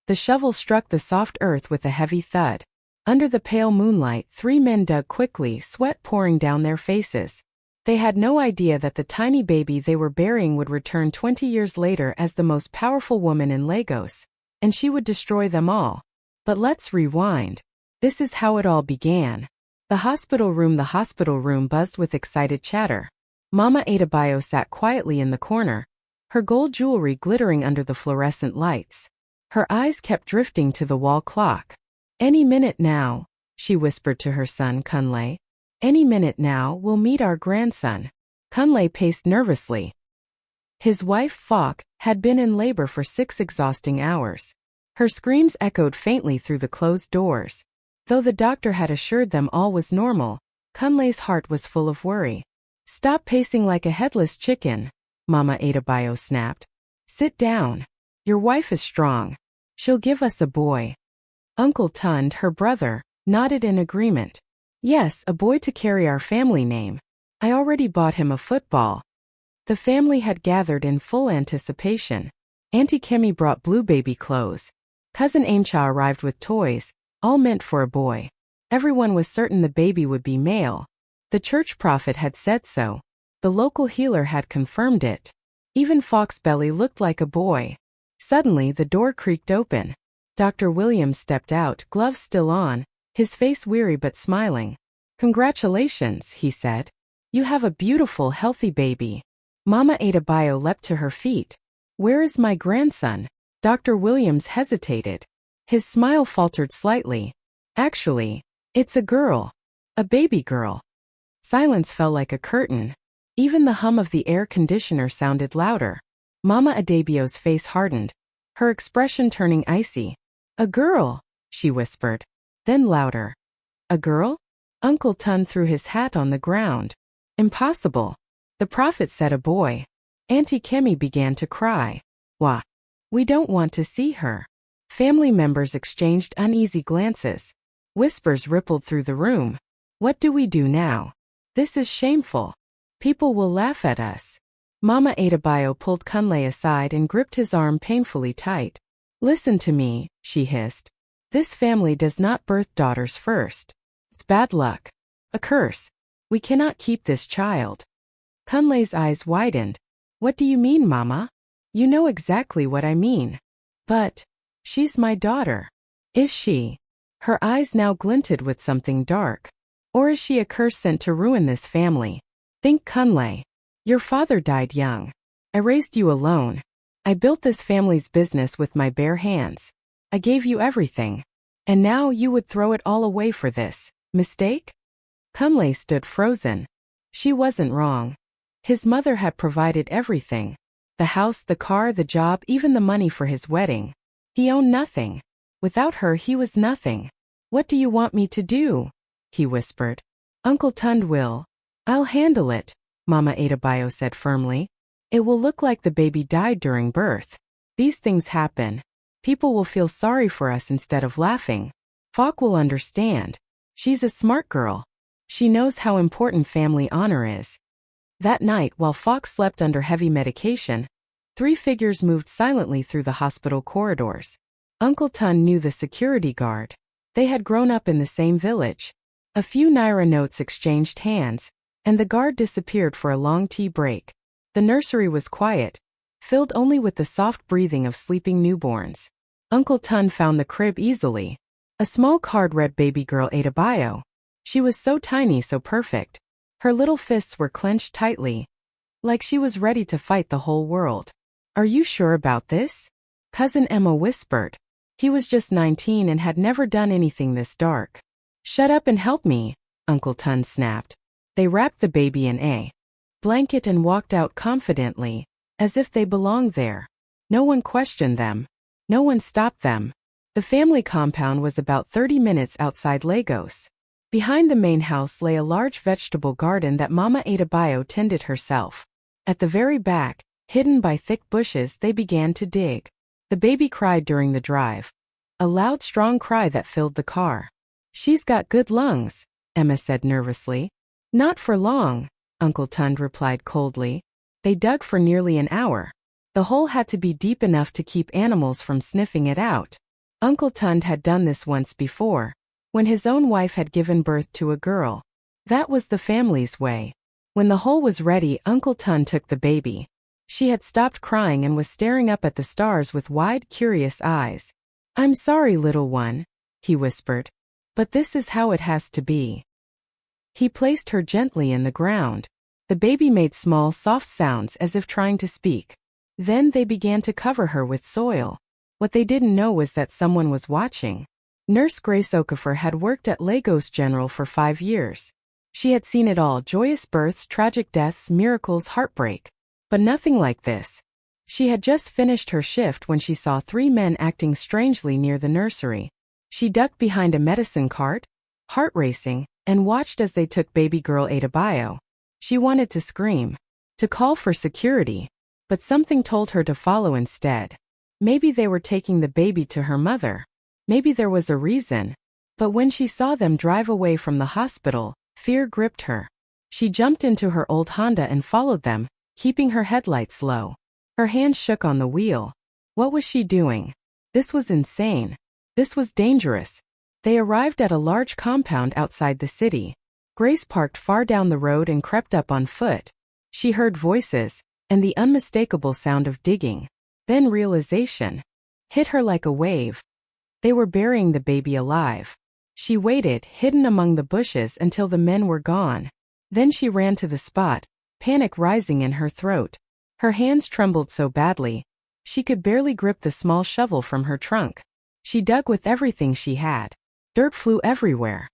The shovel struck the soft earth with a heavy thud. Under the pale moonlight, 3 men dug quickly, sweat pouring down their faces. They had no idea that the tiny baby they were burying would return 20 years later as the most powerful woman in Lagos, and she would destroy them all. But let's rewind. This is how it all began. The hospital room buzzed with excited chatter. Mama Adebayo sat quietly in the corner, her gold jewelry glittering under the fluorescent lights. Her eyes kept drifting to the wall clock. "Any minute now," she whispered to her son Kunle. "Any minute now we'll meet our grandson." Kunle paced nervously. His wife, Falk, had been in labor for 6 exhausting hours. Her screams echoed faintly through the closed doors. Though the doctor had assured them all was normal, Kunle's heart was full of worry. "Stop pacing like a headless chicken," Mama Adebayo snapped. "Sit down. Your wife is strong. She'll give us a boy." Uncle Tund, her brother, nodded in agreement. "Yes, a boy to carry our family name. I already bought him a football." The family had gathered in full anticipation. Auntie Kemi brought blue baby clothes. Cousin Aimcha arrived with toys, all meant for a boy. Everyone was certain the baby would be male. The church prophet had said so. The local healer had confirmed it. Even Falk's belly looked like a boy. Suddenly the door creaked open. Dr. Williams stepped out, gloves still on, his face weary but smiling. "Congratulations," he said. "You have a beautiful, healthy baby." Mama Adebayo leapt to her feet. "Where is my grandson?" Dr. Williams hesitated. His smile faltered slightly. "Actually, it's a girl. A baby girl." Silence fell like a curtain. Even the hum of the air conditioner sounded louder. Mama Adebayo's face hardened, her expression turning icy. "A girl," she whispered. Then louder. "A girl?" Uncle Tun threw his hat on the ground. "Impossible. The prophet said a boy." Auntie Kemi began to cry. "Wah. We don't want to see her." Family members exchanged uneasy glances. Whispers rippled through the room. "What do we do now? This is shameful. People will laugh at us." Mama Adebayo pulled Kunle aside and gripped his arm painfully tight. "Listen to me," she hissed. "This family does not birth daughters first. It's bad luck. A curse. We cannot keep this child." Kunle's eyes widened. "What do you mean, Mama?" "You know exactly what I mean." "But she's my daughter." "Is she?" Her eyes now glinted with something dark. "Or is she a curse sent to ruin this family? Think, Kunle. Your father died young. I raised you alone. I built this family's business with my bare hands. I gave you everything. And now you would throw it all away for this mistake?" Kunle stood frozen. She wasn't wrong. His mother had provided everything. The house, the car, the job, even the money for his wedding. He owned nothing. Without her he was nothing. "What do you want me to do?" he whispered. "Uncle Tund will." "I'll handle it," Mama Adebayo said firmly. "It will look like the baby died during birth. These things happen. People will feel sorry for us instead of laughing. Falk will understand. She's a smart girl. She knows how important family honor is." That night, while Falk slept under heavy medication, 3 figures moved silently through the hospital corridors. Uncle Tun knew the security guard. They had grown up in the same village. A few Naira notes exchanged hands, and the guard disappeared for a long tea break. The nursery was quiet, filled only with the soft breathing of sleeping newborns. Uncle Tun found the crib easily. A small card read "Baby Girl Adebayo." She was so tiny, so perfect. Her little fists were clenched tightly, like she was ready to fight the whole world. "Are you sure about this?" Cousin Emma whispered. He was just 19 and had never done anything this dark. "Shut up and help me," Uncle Tun snapped. They wrapped the baby in a blanket and walked out confidently, as if they belonged there. No one questioned them. No one stopped them. The family compound was about 30 minutes outside Lagos. Behind the main house lay a large vegetable garden that Mama Adebayo tended herself. At the very back, hidden by thick bushes, they began to dig. The baby cried during the drive. A loud, strong cry that filled the car. "She's got good lungs," Emma said nervously. "Not for long," Uncle Tund replied coldly. They dug for nearly an hour. The hole had to be deep enough to keep animals from sniffing it out. Uncle Tund had done this once before, when his own wife had given birth to a girl. That was the family's way. When the hole was ready, Uncle Tund took the baby. She had stopped crying and was staring up at the stars with wide, curious eyes. "I'm sorry, little one," he whispered, "but this is how it has to be." He placed her gently in the ground. The baby made small, soft sounds as if trying to speak. Then they began to cover her with soil. What they didn't know was that someone was watching. Nurse Grace Okafor had worked at Lagos General for 5 years. She had seen it all: joyous births, tragic deaths, miracles, heartbreak. But nothing like this. She had just finished her shift when she saw 3 men acting strangely near the nursery. She ducked behind a medicine cart, heart racing, and watched as they took baby girl Adebayo. She wanted to scream, to call for security, but something told her to follow instead. Maybe they were taking the baby to her mother. Maybe there was a reason. But when she saw them drive away from the hospital, fear gripped her. She jumped into her old Honda and followed them, keeping her headlights low. Her hands shook on the wheel. What was she doing? This was insane. This was dangerous. They arrived at a large compound outside the city. Grace parked far down the road and crept up on foot. She heard voices, and the unmistakable sound of digging. Then realization hit her like a wave. They were burying the baby alive. She waited, hidden among the bushes, until the men were gone. Then she ran to the spot, panic rising in her throat. Her hands trembled so badly, she could barely grip the small shovel from her trunk. She dug with everything she had. Dirt flew everywhere.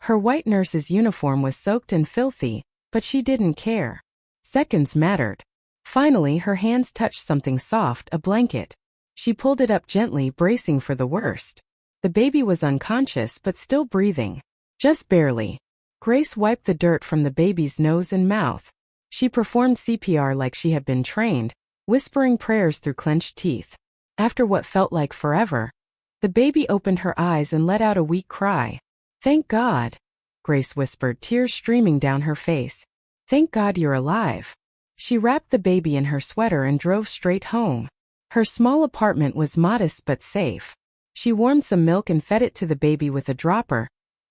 Her white nurse's uniform was soaked and filthy, but she didn't care. Seconds mattered. Finally, her hands touched something soft, a blanket. She pulled it up gently, bracing for the worst. The baby was unconscious but still breathing. Just barely. Grace wiped the dirt from the baby's nose and mouth. She performed CPR like she had been trained, whispering prayers through clenched teeth. After what felt like forever, the baby opened her eyes and let out a weak cry. "Thank God," Grace whispered, tears streaming down her face. "Thank God you're alive." She wrapped the baby in her sweater and drove straight home. Her small apartment was modest but safe. She warmed some milk and fed it to the baby with a dropper,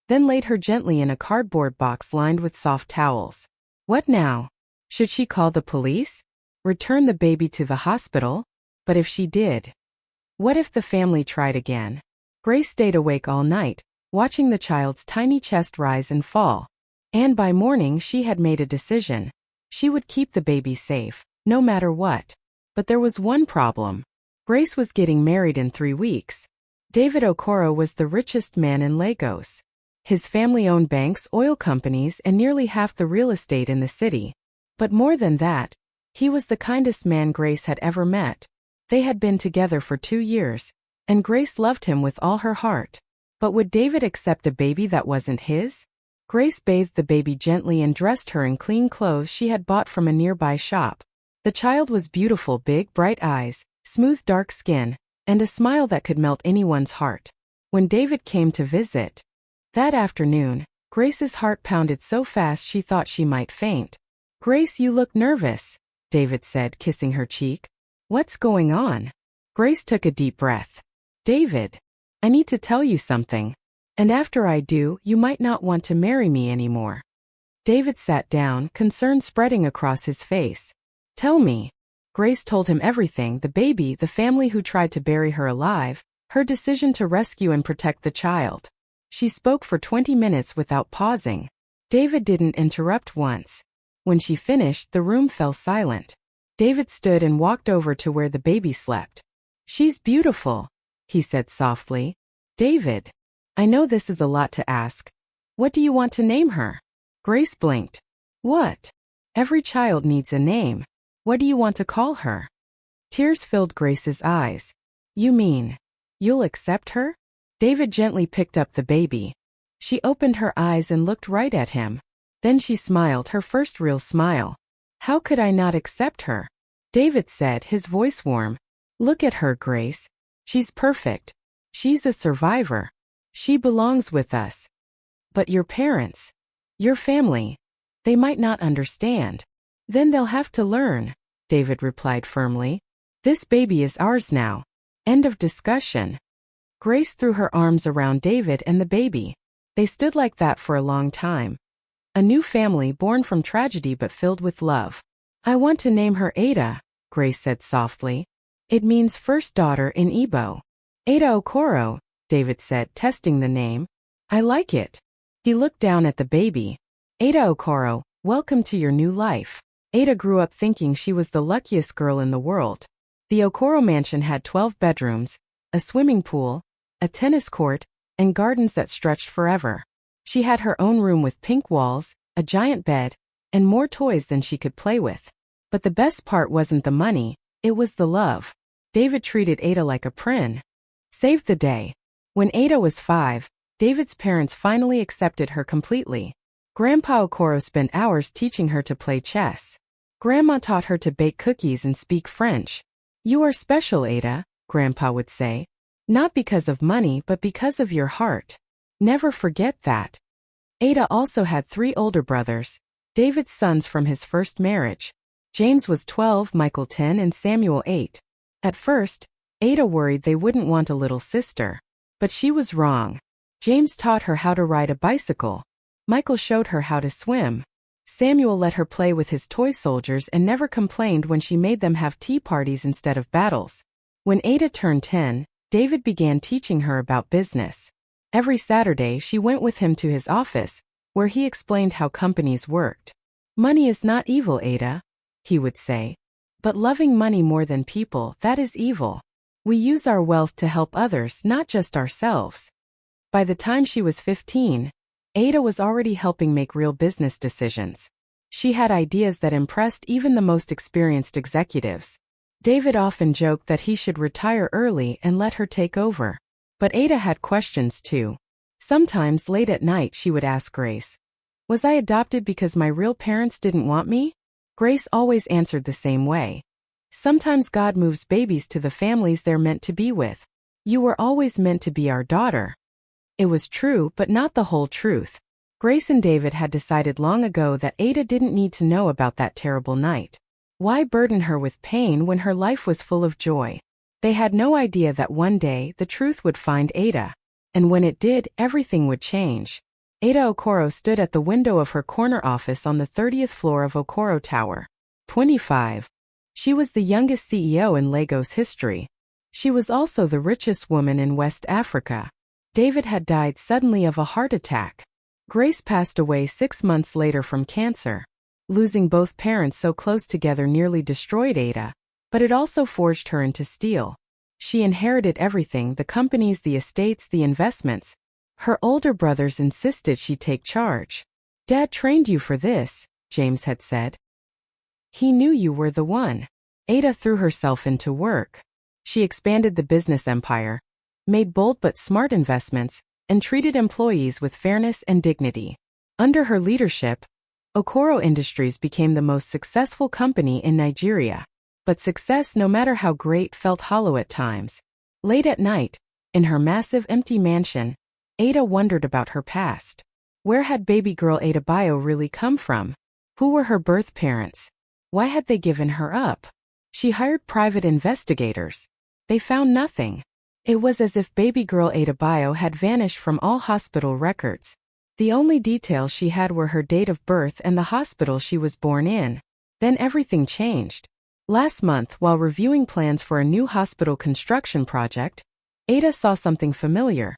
then laid her gently in a cardboard box lined with soft towels. What now? Should she call the police? Return the baby to the hospital? But if she did, what if the family tried again? Grace stayed awake all night, watching the child's tiny chest rise and fall. And by morning she had made a decision. She would keep the baby safe, no matter what. But there was one problem. Grace was getting married in 3 weeks. David Okoro was the richest man in Lagos. His family owned banks, oil companies, and nearly half the real estate in the city. But more than that, he was the kindest man Grace had ever met. They had been together for 2 years, and Grace loved him with all her heart. But would David accept a baby that wasn't his? Grace bathed the baby gently and dressed her in clean clothes she had bought from a nearby shop. The child was beautiful: big, bright eyes, smooth dark skin, and a smile that could melt anyone's heart. When David came to visit that afternoon, Grace's heart pounded so fast she thought she might faint. "Grace, you look nervous," David said, kissing her cheek. "What's going on?" Grace took a deep breath. "David, I need to tell you something. And after I do, you might not want to marry me anymore." David sat down, concern spreading across his face. "Tell me." Grace told him everything: the baby, the family who tried to bury her alive, her decision to rescue and protect the child. She spoke for 20 minutes without pausing. David didn't interrupt once. When she finished, the room fell silent. David stood and walked over to where the baby slept. "She's beautiful," he said softly. "David, I know this is a lot to ask. What do you want to name her?" Grace blinked. "What? Every child needs a name. What do you want to call her?" Tears filled Grace's eyes. "You mean, you'll accept her?" David gently picked up the baby. She opened her eyes and looked right at him. Then she smiled, her first real smile. "How could I not accept her?" David said, his voice warm. "Look at her, Grace. She's perfect. She's a survivor. She belongs with us. But your parents, your family, they might not understand." "Then they'll have to learn," David replied firmly. "This baby is ours now. End of discussion." Grace threw her arms around David and the baby. They stood like that for a long time. A new family born from tragedy but filled with love. I want to name her Ada, Grace said softly. It means first daughter in Igbo. Ada Okoro, David said, testing the name. I like it. He looked down at the baby. Ada Okoro, welcome to your new life. Ada grew up thinking she was the luckiest girl in the world. The Okoro mansion had 12 bedrooms, a swimming pool, a tennis court, and gardens that stretched forever. She had her own room with pink walls, a giant bed, and more toys than she could play with. But the best part wasn't the money, it was the love. David treated Ada like a prin. Saved the day. When Ada was 5, David's parents finally accepted her completely. Grandpa Okoro spent hours teaching her to play chess. Grandma taught her to bake cookies and speak French. You are special, Ada, Grandpa would say. Not because of money but because of your heart. Never forget that. Ada also had 3 older brothers, David's sons from his first marriage. James was 12, Michael 10, and Samuel 8. At first, Ada worried they wouldn't want a little sister. But she was wrong. James taught her how to ride a bicycle. Michael showed her how to swim. Samuel let her play with his toy soldiers and never complained when she made them have tea parties instead of battles. When Ada turned 10, David began teaching her about business. Every Saturday she went with him to his office, where he explained how companies worked. Money is not evil, Ada, he would say. But loving money more than people, that is evil. We use our wealth to help others, not just ourselves. By the time she was 15, Ada was already helping make real business decisions. She had ideas that impressed even the most experienced executives. David often joked that he should retire early and let her take over. But Ada had questions too. Sometimes late at night she would ask Grace, "Was I adopted because my real parents didn't want me?" Grace always answered the same way. "Sometimes God moves babies to the families they're meant to be with. You were always meant to be our daughter." It was true, but not the whole truth. Grace and David had decided long ago that Ada didn't need to know about that terrible night. Why burden her with pain when her life was full of joy? They had no idea that one day the truth would find Ada. And when it did, everything would change. Ada Okoro stood at the window of her corner office on the 30th floor of Okoro Tower. 25. She was the youngest CEO in Lagos history. She was also the richest woman in West Africa. David had died suddenly of a heart attack. Grace passed away 6 months later from cancer. Losing both parents so close together nearly destroyed Ada, but it also forged her into steel. She inherited everything: the companies, the estates, the investments. Her older brothers insisted she take charge. "Dad trained you for this," James had said. "He knew you were the one." Ada threw herself into work. She expanded the business empire, made bold but smart investments, and treated employees with fairness and dignity. Under her leadership, Okoro Industries became the most successful company in Nigeria. But success, no matter how great, felt hollow at times. Late at night, in her massive empty mansion, Ada wondered about her past. Where had baby girl Ada Bio really come from? Who were her birth parents? Why had they given her up? She hired private investigators. They found nothing. It was as if baby girl Ada Bio had vanished from all hospital records. The only details she had were her date of birth and the hospital she was born in. Then everything changed. Last month, while reviewing plans for a new hospital construction project, Ada saw something familiar.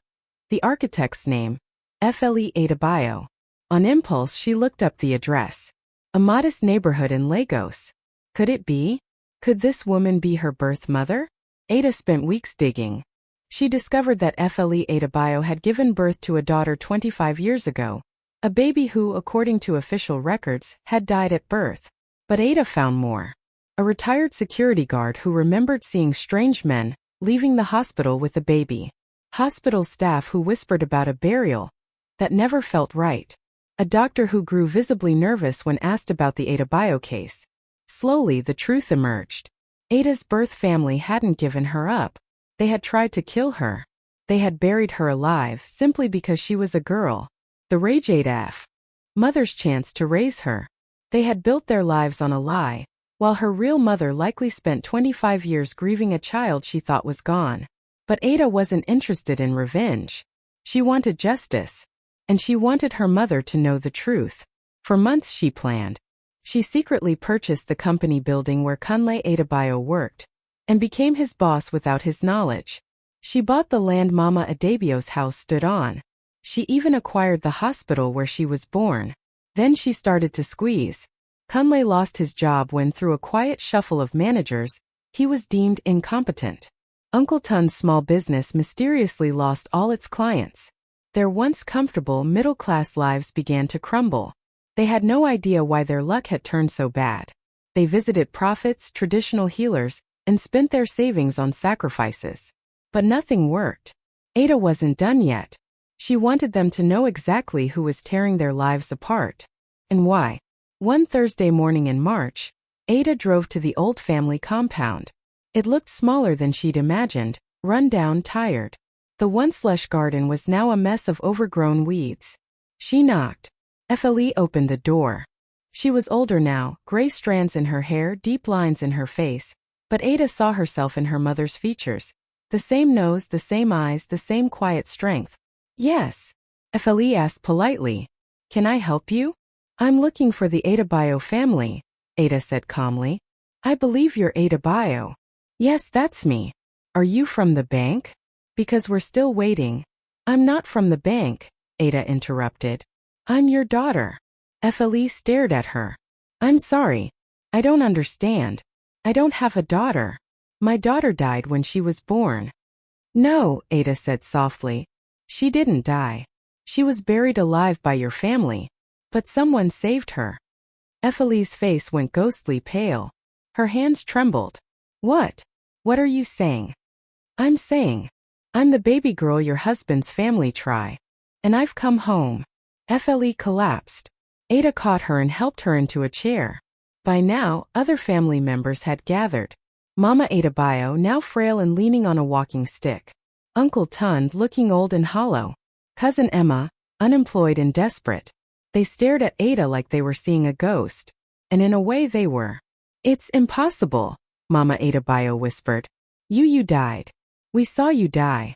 The architect's name, Fle Ada Bio. On impulse, she looked up the address. A modest neighborhood in Lagos. Could it be? Could this woman be her birth mother? Ada spent weeks digging. She discovered that Fle Ada Bio had given birth to a daughter 25 years ago, a baby who, according to official records, had died at birth. But Ada found more. A retired security guard who remembered seeing strange men leaving the hospital with a baby. Hospital staff who whispered about a burial that never felt right. A doctor who grew visibly nervous when asked about the Ada Bio case. Slowly, the truth emerged. Ada's birth family hadn't given her up. They had tried to kill her. They had buried her alive simply because she was a girl. The rage AF. Mother's chance to raise her. They had built their lives on a lie, while her real mother likely spent 25 years grieving a child she thought was gone. But Ada wasn't interested in revenge. She wanted justice. And she wanted her mother to know the truth. For months she planned. She secretly purchased the company building where Kunle Adebayo worked, and became his boss without his knowledge. She bought the land Mama Adebayo's house stood on. She even acquired the hospital where she was born. Then she started to squeeze. Kunle lost his job when, through a quiet shuffle of managers, he was deemed incompetent. Uncle Tun's small business mysteriously lost all its clients. Their once comfortable middle-class lives began to crumble. They had no idea why their luck had turned so bad. They visited prophets, traditional healers, and spent their savings on sacrifices. But nothing worked. Ada wasn't done yet. She wanted them to know exactly who was tearing their lives apart. And why. One Thursday morning in March, Ada drove to the old family compound. It looked smaller than she'd imagined, run down, tired. The once lush garden was now a mess of overgrown weeds. She knocked. Efeli opened the door. She was older now, gray strands in her hair, deep lines in her face, but Ada saw herself in her mother's features. The same nose, the same eyes, the same quiet strength. Yes. Efeli asked politely. Can I help you? I'm looking for the Adebayo family, Ada said calmly. I believe you're Adebayo. Yes, that's me. Are you from the bank? Because we're still waiting. I'm not from the bank, Ada interrupted. I'm your daughter. Efeli stared at her. I'm sorry. I don't understand. I don't have a daughter. My daughter died when she was born. No, Ada said softly. She didn't die. She was buried alive by your family. But someone saved her. Efeli's face went ghostly pale. Her hands trembled. What? What are you saying? I'm saying. I'm the baby girl your husband's family try. And I've come home. Efeli collapsed. Ada caught her and helped her into a chair. By now, other family members had gathered. Mama Adebayo, now frail and leaning on a walking stick. Uncle Tun, looking old and hollow. Cousin Emma, unemployed and desperate. They stared at Ada like they were seeing a ghost. And in a way they were. It's impossible, Mama Adebayo whispered. You died. We saw you die.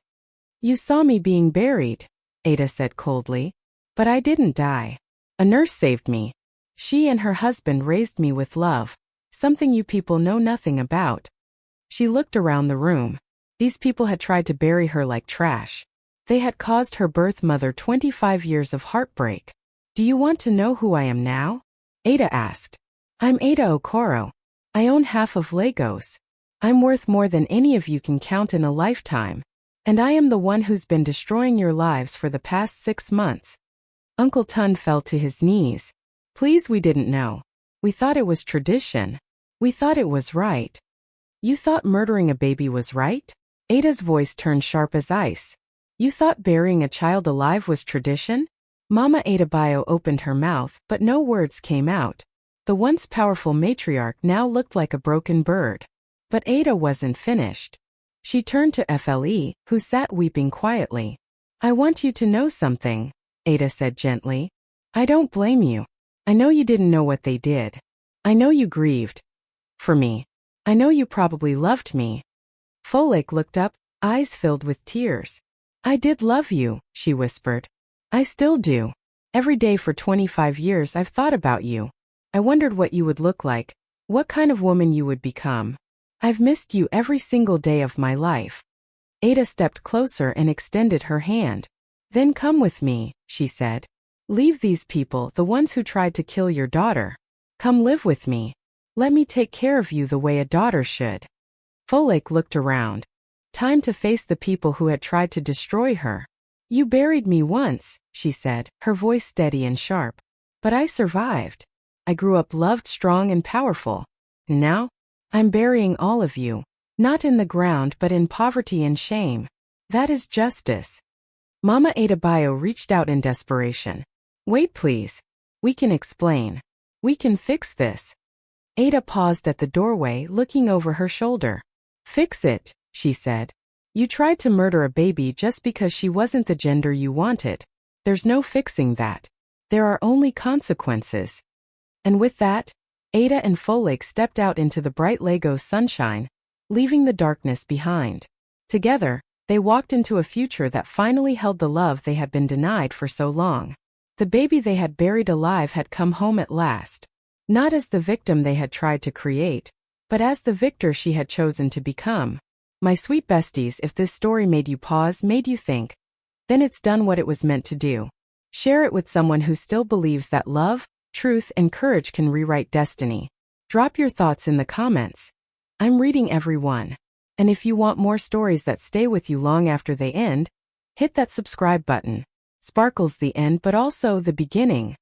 You saw me being buried, Ada said coldly. But I didn't die. A nurse saved me. She and her husband raised me with love, something you people know nothing about. She looked around the room. These people had tried to bury her like trash. They had caused her birth mother 25 years of heartbreak. Do you want to know who I am now? Ada asked. I'm Ada Okoro. I own half of Lagos. I'm worth more than any of you can count in a lifetime. And I am the one who's been destroying your lives for the past 6 months. Uncle Tun fell to his knees. Please, we didn't know. We thought it was tradition. We thought it was right. You thought murdering a baby was right? Ada's voice turned sharp as ice. You thought burying a child alive was tradition? Mama Adebayo opened her mouth, but no words came out. The once powerful matriarch now looked like a broken bird. But Ada wasn't finished. She turned to Efeli, who sat weeping quietly. I want you to know something, Ada said gently. I don't blame you. I know you didn't know what they did. I know you grieved. For me. I know you probably loved me. Folake looked up, eyes filled with tears. I did love you, she whispered. I still do. Every day for 25 years I've thought about you. I wondered what you would look like, what kind of woman you would become. I've missed you every single day of my life. Ada stepped closer and extended her hand. Then come with me, she said. Leave these people, the ones who tried to kill your daughter. Come live with me. Let me take care of you the way a daughter should. Folake looked around. Time to face the people who had tried to destroy her. You buried me once, she said, her voice steady and sharp. But I survived. I grew up loved, strong and powerful. Now, I'm burying all of you. Not in the ground but in poverty and shame. That is justice. Mama Adebayo reached out in desperation. Wait please. We can explain. We can fix this. Ada paused at the doorway, looking over her shoulder. Fix it, she said. You tried to murder a baby just because she wasn't the gender you wanted. There's no fixing that. There are only consequences. And with that, Ada and Folake stepped out into the bright Lagos sunshine, leaving the darkness behind. Together, They walked into a future that finally held the love they had been denied for so long. The baby they had buried alive had come home at last. Not as the victim they had tried to create, but as the victor she had chosen to become. My sweet besties, if this story made you pause, made you think, then it's done what it was meant to do. Share it with someone who still believes that love, truth, and courage can rewrite destiny. Drop your thoughts in the comments. I'm reading every one. And if you want more stories that stay with you long after they end, hit that subscribe button. Sparkle's the end, but also the beginning.